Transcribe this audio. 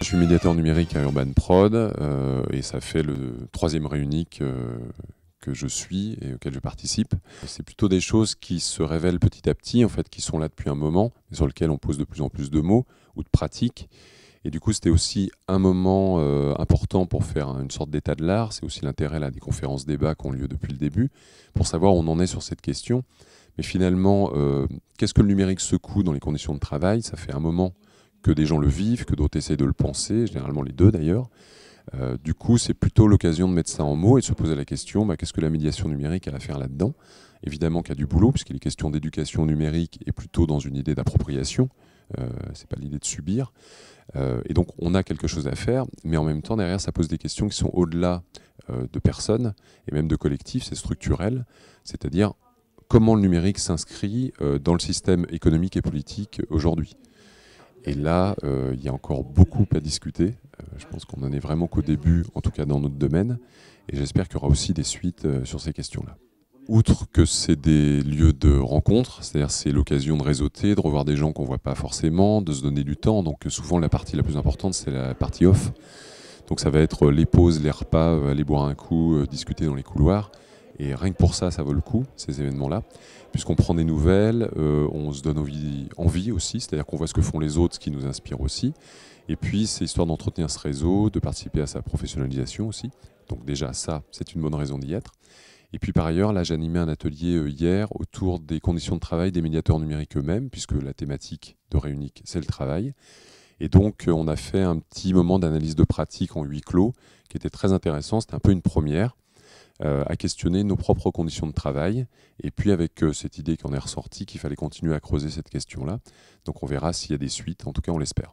Je suis médiateur numérique à Urban Prod et ça fait le troisième réunique que je suis et auquel je participe. C'est plutôt des choses qui se révèlent petit à petit, en fait, qui sont là depuis un moment, mais sur lesquelles on pose de plus en plus de mots ou de pratiques. Et du coup, c'était aussi un moment important pour faire une sorte d'état de l'art. C'est aussi l'intérêt là, des conférences débats qui ont lieu depuis le début, pour savoir où on en est sur cette question. Mais finalement, qu'est-ce que le numérique secoue dans les conditions de travail? Ça fait un moment que des gens le vivent, que d'autres essayent de le penser, généralement les deux d'ailleurs. Du coup, c'est plutôt l'occasion de mettre ça en mots et de se poser la question, qu'est-ce que la médiation numérique a à faire là-dedans? Évidemment qu'il y a du boulot, puisqu'il est question d'éducation numérique et plutôt dans une idée d'appropriation. C'est pas l'idée de subir. Et donc, on a quelque chose à faire, mais en même temps, derrière, ça pose des questions qui sont au-delà de personnes et même de collectifs, c'est structurel. C'est-à-dire, comment le numérique s'inscrit dans le système économique et politique aujourd'hui. Et là, il y a encore beaucoup à discuter. Je pense qu'on n'en est vraiment qu'au début, en tout cas dans notre domaine. Et j'espère qu'il y aura aussi des suites sur ces questions-là. Outre que c'est des lieux de rencontre, c'est-à-dire c'est l'occasion de réseauter, de revoir des gens qu'on ne voit pas forcément, de se donner du temps. Donc souvent la partie la plus importante, c'est la partie off. Donc ça va être les pauses, les repas, aller boire un coup, discuter dans les couloirs. Et rien que pour ça, ça vaut le coup, ces événements-là, puisqu'on prend des nouvelles, on se donne envie aussi, c'est-à-dire qu'on voit ce que font les autres, ce qui nous inspire aussi. Et puis, c'est histoire d'entretenir ce réseau, de participer à sa professionnalisation aussi. Donc déjà, ça, c'est une bonne raison d'y être. Et puis par ailleurs, là, j'animais un atelier hier autour des conditions de travail des médiateurs numériques eux-mêmes, puisque la thématique de Réunique, c'est le travail. Et donc, on a fait un petit moment d'analyse de pratique en huis clos, qui était très intéressant. C'était un peu une première. À questionner nos propres conditions de travail, et puis avec cette idée qui en est ressortie qu'il fallait continuer à creuser cette question-là. Donc on verra s'il y a des suites, en tout cas on l'espère.